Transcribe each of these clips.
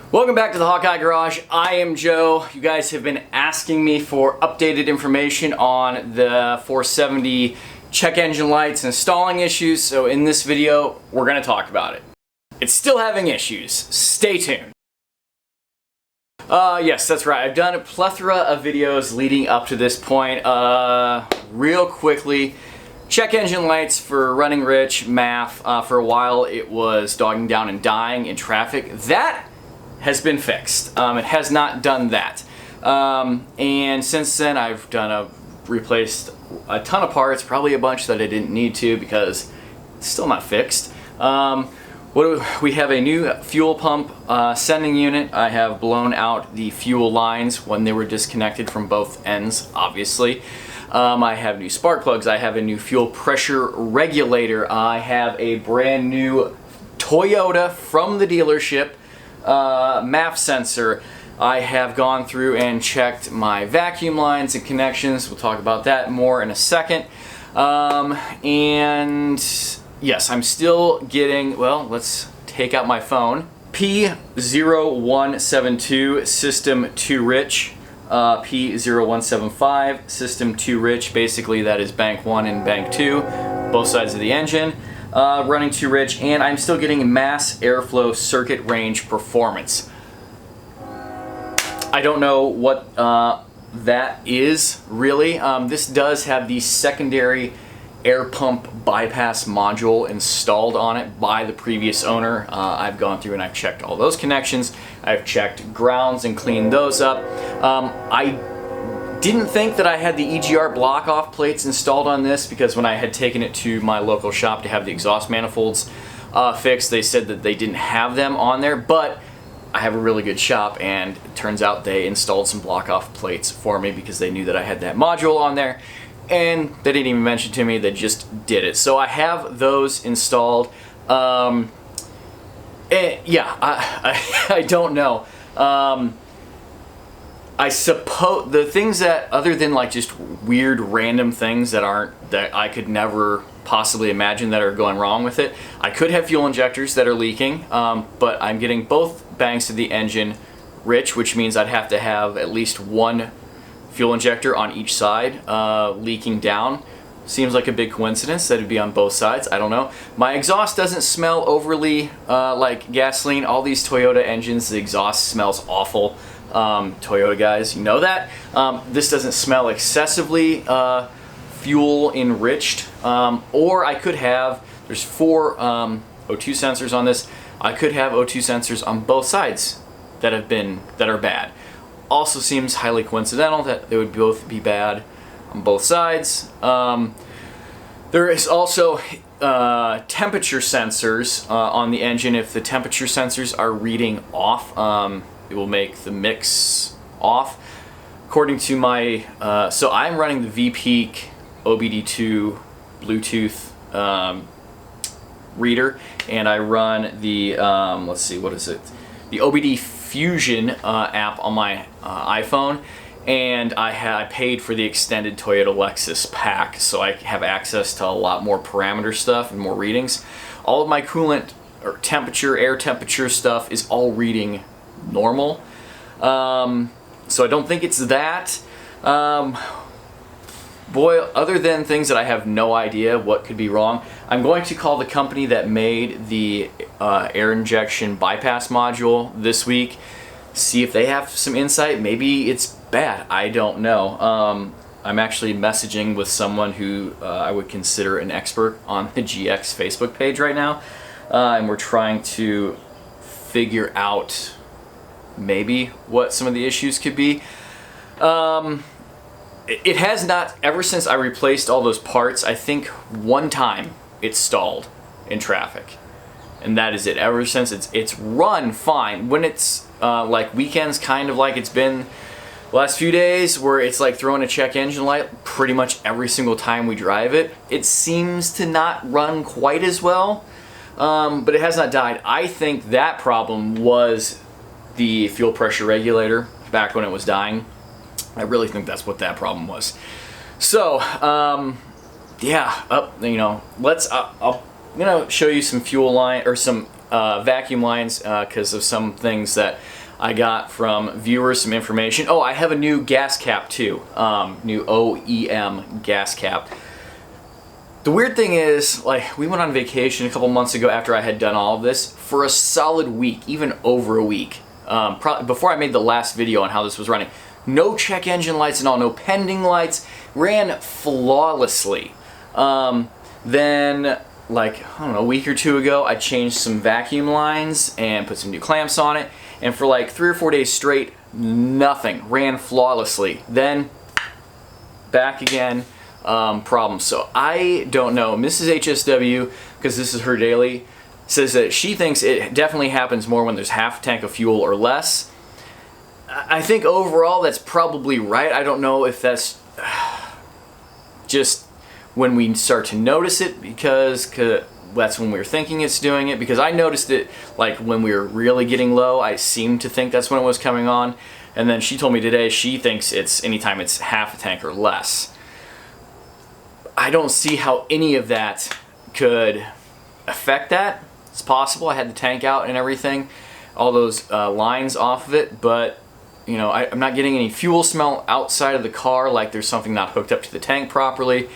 Welcome back to the Hawkeye Garage. I am Joe. You guys have been asking me for updated information on the 470 check engine lights and installing issues, so in this video we're going to talk about it. It's still having issues. Stay tuned. Yes, that's right. I've done a plethora of videos leading up to this point. Real quickly, check engine lights for running rich, MAF. For a while it was dogging down and dying in traffic. That has been fixed. It has not done that. And since then I've replaced a ton of parts, probably a bunch that I didn't need to because it's still not fixed. We have a new fuel pump sending unit. I have blown out the fuel lines when they were disconnected from both ends, obviously. I have new spark plugs. I have a new fuel pressure regulator. I have a brand new Toyota from the dealership MAF sensor. I have gone through and checked my vacuum lines and connections. We'll talk about that more in a second. And yes, I'm still getting, well, let's take out my phone. P0172 system too rich. P0175 system too rich. Basically that is bank 1 and bank 2, both sides of the engine. Running too rich, and I'm still getting mass airflow circuit range performance. I don't know what that is really. This does have the secondary air pump bypass module installed on it by the previous owner. I've gone through and I've checked all those connections. I've checked grounds and cleaned those up. I didn't think that I had the EGR block-off plates installed on this because when I had taken it to my local shop to have the exhaust manifolds fixed, they said that they didn't have them on there, but I have a really good shop and it turns out they installed some block-off plates for me because they knew that I had that module on there, and they didn't even mention to me, they just did it. So I have those installed. Yeah, I don't know. I suppose the things that, other than like just weird random things that I could never possibly imagine that are going wrong with it, I could have fuel injectors that are leaking, but I'm getting both banks of the engine rich, which means I'd have to have at least one fuel injector on each side leaking down. Seems like a big coincidence that it'd be on both sides. I don't know. My exhaust doesn't smell overly like gasoline. All these Toyota engines, the exhaust smells awful. Toyota guys, you know that. This doesn't smell excessively fuel enriched, or I could have, there's 4 O2 sensors on this. I could have O2 sensors on both sides that are bad. Also seems highly coincidental that they would both be bad on both sides. There is also temperature sensors on the engine. If the temperature sensors are reading off, it will make the mix off. According to my, so I'm running the V-Peak OBD2 Bluetooth reader, and I run the, let's see, what is it? The OBD Fusion app on my iPhone, and I paid for the extended Toyota Lexus pack, so I have access to a lot more parameter stuff and more readings. All of my coolant or temperature, air temperature stuff is all reading normal, so I don't think it's that. Boy, other than things that I have no idea what could be wrong, I'm going to call the company that made the air injection bypass module this week, see if they have some insight. Maybe it's bad, I don't know. I'm actually messaging with someone who I would consider an expert on the GX Facebook page right now, and we're trying to figure out maybe what some of the issues could be. It has not, ever since I replaced all those parts, I think one time it's stalled in traffic, and that is it. Ever since it's run fine when it's like weekends, kind of like it's been the last few days, where it's like throwing a check engine light pretty much every single time we drive it. It seems to not run quite as well, but it has not died. I think that problem was the fuel pressure regulator back when it was dying. I really think that's what that problem was. So, yeah, you know, I'm gonna show you some fuel line or some vacuum lines because of some things that I got from viewers some information. Oh, I have a new gas cap too, new OEM gas cap. The weird thing is, like, we went on vacation a couple months ago after I had done all of this for a solid week, even over a week, before I made the last video on how this was running. No check engine lights and all, no pending lights, ran flawlessly. Then, like, I don't know, a week or two ago, I changed some vacuum lines and put some new clamps on it, and for like 3 or 4 days straight, nothing, ran flawlessly. Then, back again, problems. So I don't know. Mrs. HSW, because this is her daily, says that she thinks it definitely happens more when there's half a tank of fuel or less. I think overall that's probably right. I don't know if that's just when we start to notice it, because that's when we were thinking it's doing it, because I noticed it like when we were really getting low. I seemed to think that's when it was coming on, and then she told me today she thinks it's anytime it's half a tank or less. I don't see how any of that could affect that. It's possible. I had the tank out and everything, all those lines off of it, but you know, I'm not getting any fuel smell outside of the car, like there's something not hooked up to the tank properly.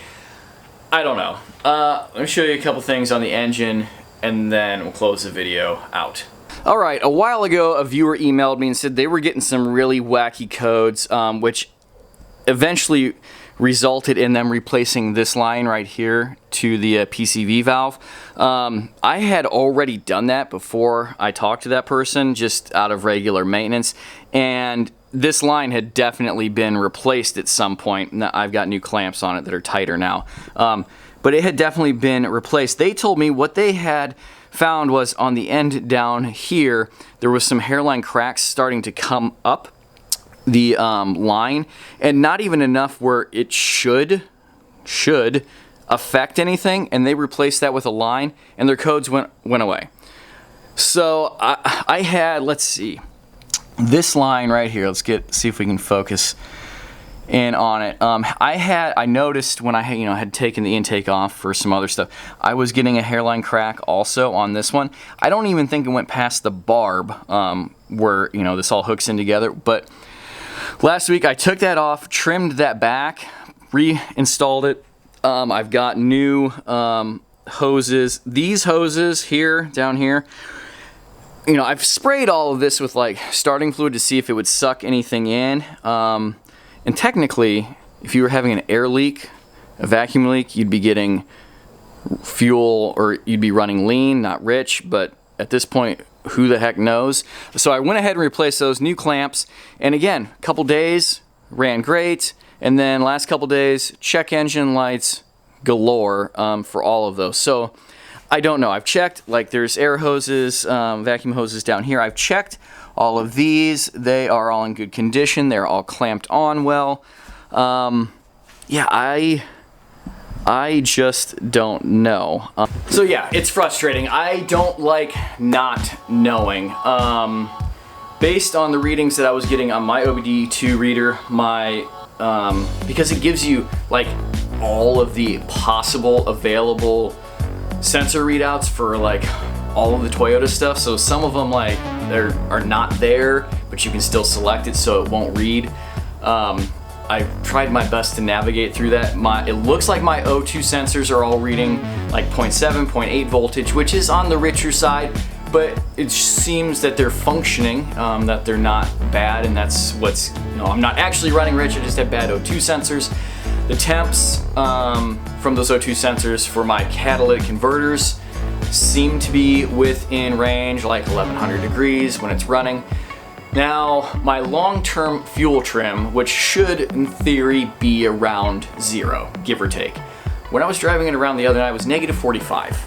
I don't know. Let me show you a couple things on the engine, and then we'll close the video out. Alright, a while ago a viewer emailed me and said they were getting some really wacky codes, which eventually resulted in them replacing this line right here to the PCV valve. I had already done that before I talked to that person, just out of regular maintenance, and this line had definitely been replaced at some point. Now, I've got new clamps on it that are tighter now, but it had definitely been replaced. They told me what they had found was on the end down here, there was some hairline cracks starting to come up the line, and not even enough where it should affect anything, and they replaced that with a line, and their codes went away. So I had, let's see, this line right here. Let's see if we can focus in on it. I noticed when I had taken the intake off for some other stuff, I was getting a hairline crack also on this one. I don't even think it went past the barb where this all hooks in together, but last week I took that off, trimmed that back, reinstalled it. I've got new hoses. These hoses here, down here, I've sprayed all of this with like starting fluid to see if it would suck anything in. And technically, if you were having an air leak, a vacuum leak, you'd be getting fuel, or you'd be running lean, not rich, but at this point, who the heck knows? So I went ahead and replaced those new clamps, and again, a couple days, ran great, and then last couple days, check engine lights galore for all of those. So I don't know. I've checked, like there's air hoses, vacuum hoses down here. I've checked all of these. They are all in good condition. They're all clamped on well. Yeah, I just don't know. So yeah, it's frustrating. I don't like not knowing. Based on the readings that I was getting on my OBD2 reader, because it gives you like all of the possible available sensor readouts for like all of the Toyota stuff. So some of them like are not there, but you can still select it so it won't read. I tried my best to navigate through that. It looks like my O2 sensors are all reading like 0.7, 0.8 voltage, which is on the richer side, but it seems that they're functioning, that they're not bad, and that's what's, I'm not actually running rich, I just have bad O2 sensors. The temps from those O2 sensors for my catalytic converters seem to be within range, like 1100 degrees when it's running. Now, my long-term fuel trim, which should, in theory, be around 0, give or take. When I was driving it around the other night, it was negative 45.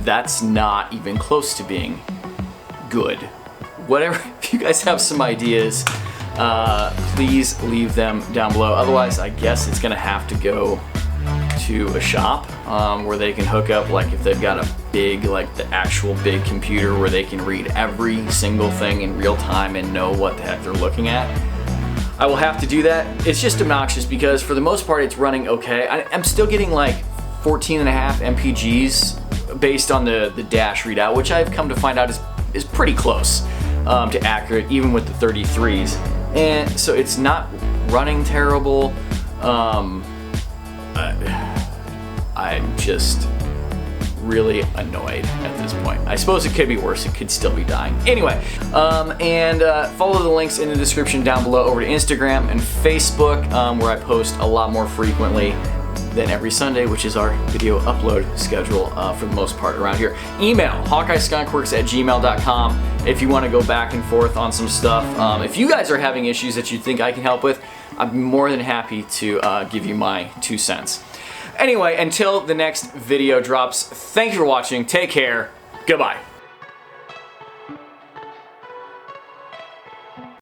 That's not even close to being good. Whatever, if you guys have some ideas, please leave them down below. Otherwise, I guess it's gonna have to go to a shop where they can hook up, like if they've got a big, like the actual big computer where they can read every single thing in real time and know what the heck they're looking at. I will have to do that. It's just obnoxious because for the most part it's running okay. I'm still getting like 14.5 mpgs based on the dash readout, which I've come to find out is pretty close. to accurate, even with the 33s. And so it's not running terrible. I'm just really annoyed at this point. I suppose it could be worse. It could still be dying. Anyway, follow the links in the description down below over to Instagram and Facebook, where I post a lot more frequently than every Sunday, which is our video upload schedule for the most part around here. Email hawkeyeskunkworks@gmail.com if you want to go back and forth on some stuff. If you guys are having issues that you think I can help with, I'm more than happy to give you my 2 cents. Anyway, until the next video drops, thank you for watching. Take care. Goodbye.